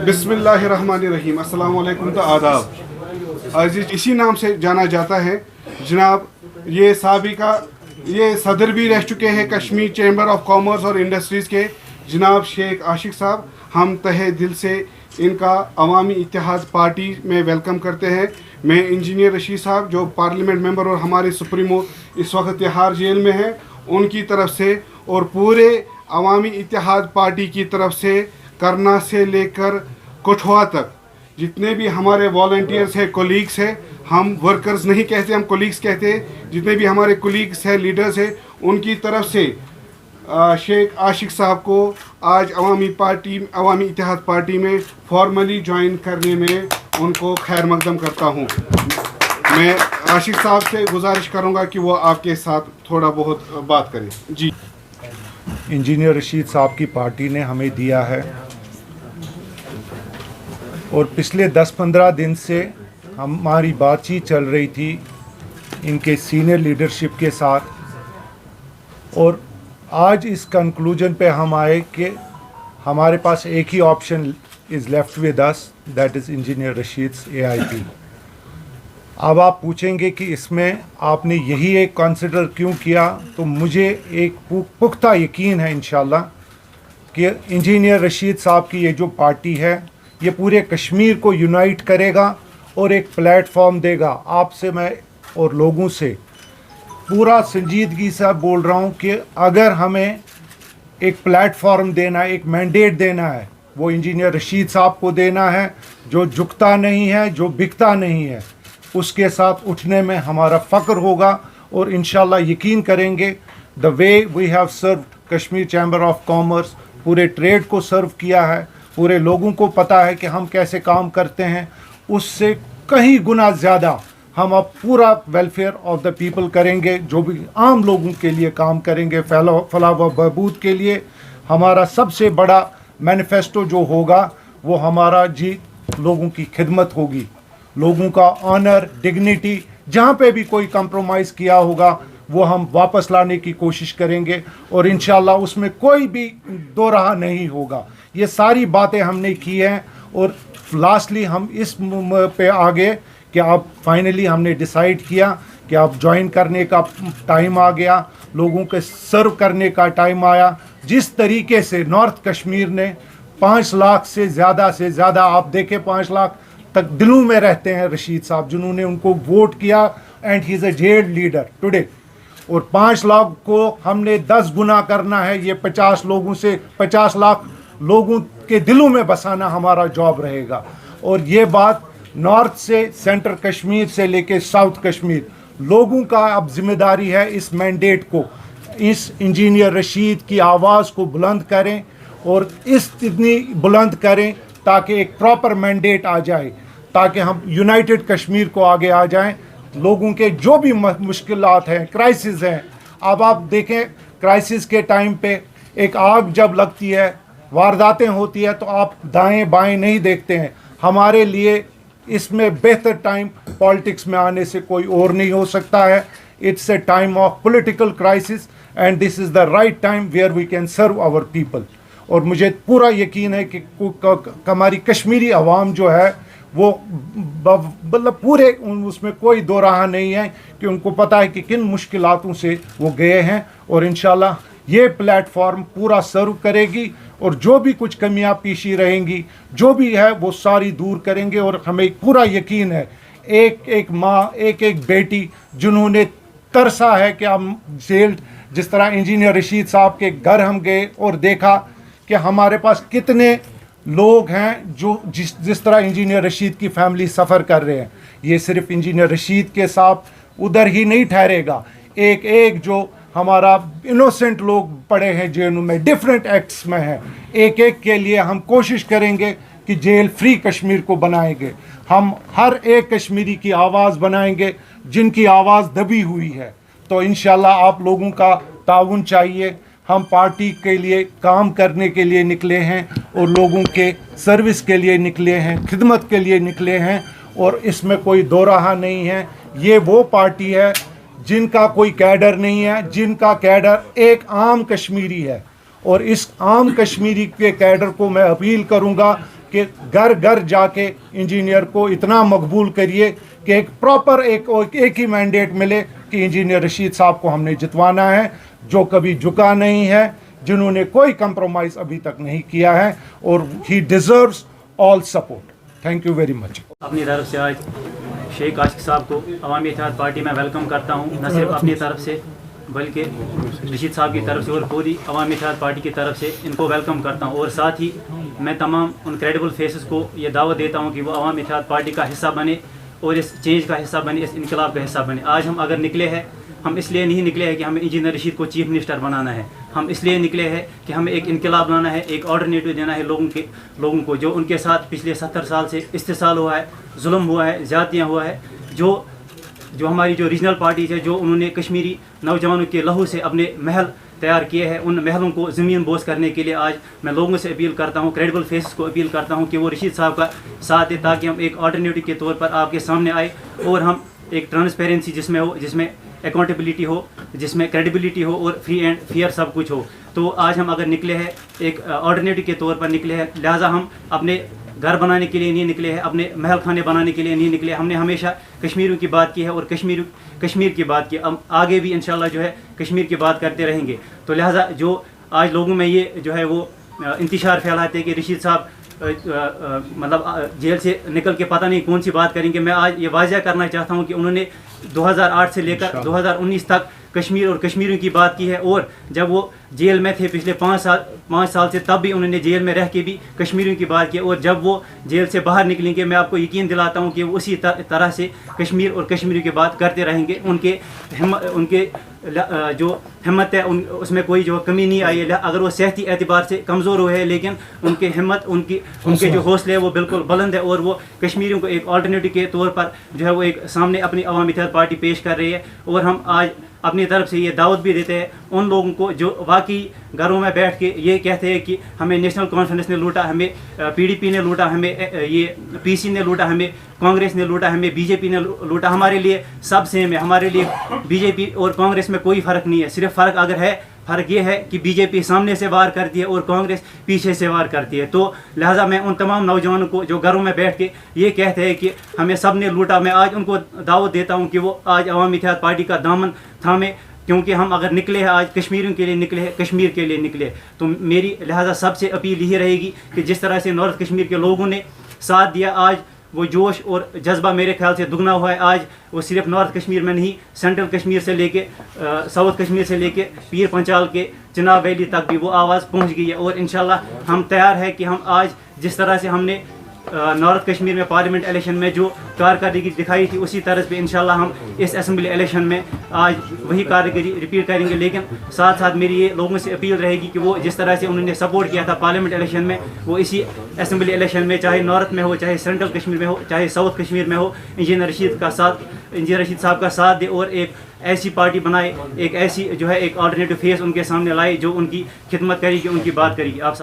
बिस्मिल्लाहिर्रहमानिर्रहीम, अस्सलाम वालेकुम तो आदाब। आज इसी नाम से जाना जाता है जनाब। ये साबिका ये सदर भी रह चुके हैं कश्मीर चैम्बर ऑफ कॉमर्स और इंडस्ट्रीज़ के जनाब शेख आशिक साहब। हम तहे दिल से इनका अवामी इत्तेहाद पार्टी में वेलकम करते हैं। मैं इंजीनियर रशीद साहब जो पार्लियामेंट मेंबर और हमारे सुप्रीमो इस वक्त तिहाड़ जेल में हैं, उनकी तरफ से और पूरे अवामी इत्तेहाद पार्टी की तरफ से करना से लेकर कठुआ तक जितने भी हमारे वॉलंटियर्स हैं, कोलीग्स हैं, हम वर्कर्स नहीं कहते, हम कोलीग्स कहते हैं, जितने भी हमारे कोलीग्स हैं, लीडर्स हैं, उनकी तरफ से शेख आशिक साहब को आज अवामी इत्तेहाद पार्टी में फॉर्मली ज्वाइन करने में उनको खैर मकदम करता हूँ। मैं आशिक साहब से गुजारिश करूँगा कि वो आपके साथ थोड़ा बहुत बात करें। जी, इंजीनियर रशीद साहब की पार्टी ने हमें दिया है और पिछले 10-15 दिन से हमारी बातचीत चल रही थी इनके सीनियर लीडरशिप के साथ, और आज इस कंक्लूजन पे हम आए कि हमारे पास एक ही option is left with us, that is engineer Rashid's AIP। अब आप पूछेंगे कि इसमें आपने यही एक कंसिडर क्यों किया, तो मुझे एक पुख्ता यकीन है इंशाल्लाह कि इंजीनियर रशीद साहब की ये जो पार्टी है ये पूरे कश्मीर को यूनाइट करेगा और एक प्लेटफॉर्म देगा। आपसे मैं और लोगों से पूरा संजीदगी से बोल रहा हूँ कि अगर हमें एक प्लेटफॉर्म देना है, एक मैंडेट देना है, वो इंजीनियर रशीद साहब को देना है, जो झुकता नहीं है, जो बिकता नहीं है, उसके साथ उठने में हमारा फ़ख्र होगा। और इंशाल्लाह यकीन करेंगे the way we have served Kashmir Chamber of Commerce, पूरे ट्रेड को सर्व किया है, पूरे लोगों को पता है कि हम कैसे काम करते हैं, उससे कहीं गुना ज़्यादा हम अब पूरा वेलफेयर ऑफ द पीपल करेंगे, जो भी आम लोगों के लिए काम करेंगे, फलाह व बहबूद के लिए। हमारा सबसे बड़ा मैनिफेस्टो जो होगा वो हमारा जी लोगों की खिदमत होगी, लोगों का ऑनर, डिग्निटी, जहाँ पे भी कोई कंप्रोमाइज़ किया होगा वो हम वापस लाने की कोशिश करेंगे और इंशाल्लाह उसमें कोई भी दो राह नहीं होगा। ये सारी बातें हमने की हैं और लास्टली हम इस पे आ गए कि अब फाइनली हमने डिसाइड किया कि अब ज्वाइन करने का टाइम आ गया, लोगों के सर्व करने का टाइम आया। जिस तरीके से नॉर्थ कश्मीर ने 5 लाख से ज़्यादा आप देखें 5 लाख तक दिलों में रहते हैं रशीद साहब, जिन्होंने उनको वोट किया, and he is a gelled leader today. और 5 लाख को हमने 10 गुना करना है, ये 50 लोगों से 50 लाख लोगों के दिलों में बसाना हमारा जॉब रहेगा। और ये बात नॉर्थ से, सेंट्रल कश्मीर से लेके साउथ कश्मीर, लोगों का अब जिम्मेदारी है इस मैंडेट को, इस इंजीनियर रशीद की आवाज़ को बुलंद करें और इतनी बुलंद करें ताकि एक प्रॉपर मैंडेट आ जाए, ताकि हम यूनाइटेड कश्मीर को आगे आ जाएं। लोगों के जो भी मुश्किलात हैं, क्राइसिस हैं, अब आप देखें क्राइसिस के टाइम पे एक आग जब लगती है, वारदातें होती है, तो आप दाएं बाएं नहीं देखते हैं। हमारे लिए इसमें बेहतर टाइम पॉलिटिक्स में आने से कोई और नहीं हो सकता है। It's a time of political crisis and this is the right time where we can serve our people. और मुझे पूरा यकीन है कि हमारी कश्मीरी अवाम जो है वो मतलब पूरे उसमें कोई दो राह नहीं है कि उनको पता है कि किन मुश्किलातों से वो गए हैं, और इंशाल्लाह ये प्लेटफॉर्म पूरा सर्व करेगी और जो भी कुछ कमियां पेशी रहेंगी, जो भी है वो सारी दूर करेंगे। और हमें पूरा यकीन है एक एक माँ, एक एक बेटी जिन्होंने तरसा है कि हम जेल, जिस तरह इंजीनियर रशीद साहब के घर हम गए और देखा कि हमारे पास कितने लोग हैं जो जिस तरह इंजीनियर रशीद की फैमिली सफ़र कर रहे हैं। ये सिर्फ इंजीनियर रशीद के साथ उधर ही नहीं ठहरेगा, एक एक जो हमारा इनोसेंट लोग पड़े हैं जेलों में, डिफरेंट एक्ट्स में हैं, एक एक के लिए हम कोशिश करेंगे कि जेल फ्री कश्मीर को बनाएंगे। हम हर एक कश्मीरी की आवाज़ बनाएंगे जिनकी आवाज़ दबी हुई है। तो इंशाल्लाह आप लोगों का ताउन चाहिए। हम पार्टी के लिए काम करने के लिए निकले हैं और लोगों के सर्विस के लिए निकले हैं, खिदमत के लिए निकले हैं, और इसमें कोई दो राह नहीं है। ये वो पार्टी है जिनका कोई कैडर नहीं है, जिनका कैडर एक आम कश्मीरी है। اور اس عام کشمیری کے کیڈر کو میں اپیل کروں گا کہ گھر گھر جا کے انجینئر کو اتنا مقبول کریے کہ ایک پراپر ایک ہی مینڈیٹ ملے کہ انجینئر رشید صاحب کو ہم نے جتوانا ہے، جو کبھی جھکا نہیں ہے، جنہوں نے کوئی کمپرومائز ابھی تک نہیں کیا ہے، اور he deserves all support. Thank you very much. اپنی طرف سے آج شیخ عاشق صاحب کو عوامی اتحاد پارٹی میں ویلکم کرتا ہوں، نہ صرف اپنی طرف سے بلکہ رشید صاحب کی طرف سے اور پوری عوامی اتحاد پارٹی کی طرف سے ان کو ویلکم کرتا ہوں. اور ساتھ ہی میں تمام ان کریڈیبل فیسز کو یہ دعوت دیتا ہوں کہ وہ عوامی اتحاد پارٹی کا حصہ بنے اور اس چینج کا حصہ بنے، اس انقلاب کا حصہ بنے. آج ہم اگر نکلے ہیں، ہم اس لیے نہیں نکلے ہیں کہ ہمیں انجینئر رشید کو چیف منسٹر بنانا ہے، ہم اس لیے نکلے ہیں کہ ہمیں ایک انقلاب لانا ہے، ایک آلٹرنیٹو دینا ہے لوگوں کو جو ان کے ساتھ پچھلے 70 سال سے استحصال ہوا ہے، ظلم ہوا ہے، زیادتیاں ہوا ہے، جو ہماری جو ریجنل پارٹیز ہے، جو انہوں نے کشمیری نوجوانوں کے لہو سے اپنے محل تیار کیے ہیں، ان محلوں کو زمین بوس کرنے کے لیے آج میں لوگوں سے اپیل کرتا ہوں، کریڈیبل فیسز کو اپیل کرتا ہوں کہ وہ رشید صاحب کا ساتھ دیں تاکہ ہم ایک آلٹرنیٹو کے طور پر آپ کے سامنے آئے اور ہم ایک ٹرانسپیرنسی جس میں اکاؤنٹیبلٹی ہو، جس میں کریڈیبلٹی ہو اور فری اینڈ فیئر سب کچھ ہو. تو آج ہم اگر نکلے ہیں ایک آلٹرنیٹو کے طور پر نکلے ہیں، لہٰذا ہم اپنے گھر بنانے کے لیے نہیں نکلے ہیں، اپنے محل خانے بنانے کے لیے نہیں نکلے. ہم نے ہمیشہ کشمیریوں کی بات کی ہے اور کشمیر کی بات کی، آگے بھی انشاءاللہ جو ہے کشمیر کی بات کرتے رہیں گے. تو لہٰذا جو آج لوگوں میں یہ جو ہے وہ انتشار پھیلاتے ہیں کہ رشید صاحب مطلب جیل سے نکل کے پتہ نہیں کون سی بات کریں گے، میں آج یہ واضح کرنا چاہتا ہوں کہ انہوں نے 2008 سے لے کر 2019 تک کشمیر اور کشمیریوں کی بات کی ہے، اور جب وہ جیل میں تھے پچھلے 5 سال سے، تب بھی انہوں نے جیل میں رہ کے بھی کشمیریوں کی بات کی، اور جب وہ جیل سے باہر نکلیں گے میں آپ کو یقین دلاتا ہوں کہ وہ اسی طرح سے کشمیر اور کشمیریوں کی بات کرتے رہیں گے. ان کے جو ہمت ہے اس میں کوئی جو کمی نہیں آئی ہے، اگر وہ صحتی اعتبار سے کمزور ہوئے ہیں لیکن ان کی ہمت، ان کے جو حوصلے ہے وہ بالکل بلند ہے، اور وہ کشمیریوں کو ایک آلٹرنیٹو کے طور پر جو ہے وہ ایک سامنے اپنی عوامی اتحاد پارٹی پیش کر رہی ہے. اور ہم آج اپنی طرف سے یہ دعوت بھی دیتے ہیں ان لوگوں کو جو واقعی گھروں میں بیٹھ کے یہ کہتے ہیں کہ ہمیں نیشنل کانفرنس نے لوٹا، ہمیں پی ڈی پی نے لوٹا، ہمیں یہ پی سی نے لوٹا، ہمیں کانگریس نے لوٹا، ہمیں بی جے پی نے لوٹا. ہمارے لیے سب سیم ہے، ہمارے لیے بی جے پی اور کانگریس میں کوئی فرق نہیں ہے. صرف فرق اگر ہے، فرق یہ ہے کہ بی جے پی سامنے سے وار کرتی ہے اور کانگریس پیچھے سے وار کرتی ہے. تو لہٰذا میں ان تمام نوجوانوں کو جو گھروں میں بیٹھ کے یہ کہتے ہیں کہ ہمیں سب نے لوٹا، میں آج ان کو دعوت دیتا ہوں کہ وہ آج عوامی اتحاد پارٹی کا دامن تھامے، کیونکہ ہم اگر نکلے ہیں آج کشمیریوں کے لیے نکلے ہیں، کشمیر کے لیے نکلے. تو میری لہٰذا سب سے اپیل یہی رہے گی کہ جس طرح سے نارتھ کشمیر کے لوگوں نے ساتھ دیا، آج وہ جوش اور جذبہ میرے خیال سے دگنا ہوا ہے. آج وہ صرف نارتھ کشمیر میں نہیں، سینٹرل کشمیر سے لے کے ساؤتھ کشمیر سے لے کے پیر پنچال کے چناب ویلی تک بھی وہ آواز پہنچ گئی ہے. اور انشاءاللہ ہم تیار ہے کہ ہم آج جس طرح سے ہم نے نارتھ کشمیر میں پارلیمنٹ الیکشن میں جو کارکردگی دکھائی تھی، اسی طرح پہ انشاءاللہ ہم اس اسمبلی الیکشن میں آج وہی کارکردگی ریپیٹ کریں گے. لیکن ساتھ ساتھ میری یہ لوگوں سے اپیل رہے گی کہ وہ جس طرح سے انہوں نے سپورٹ کیا تھا پارلیمنٹ الیکشن میں، وہ اسی اسمبلی الیکشن میں چاہے نارتھ میں ہو، چاہے سینٹرل کشمیر میں ہو، چاہے ساؤتھ کشمیر میں ہو، انجینئر رشید صاحب کا ساتھ دے اور ایک ایسی پارٹی بنائے، ایک ایسی جو ہے ایک آلٹرنیٹو فیس ان کے سامنے لائے جو ان کی خدمت کرے گی، ان کی بات کرے گی. آپ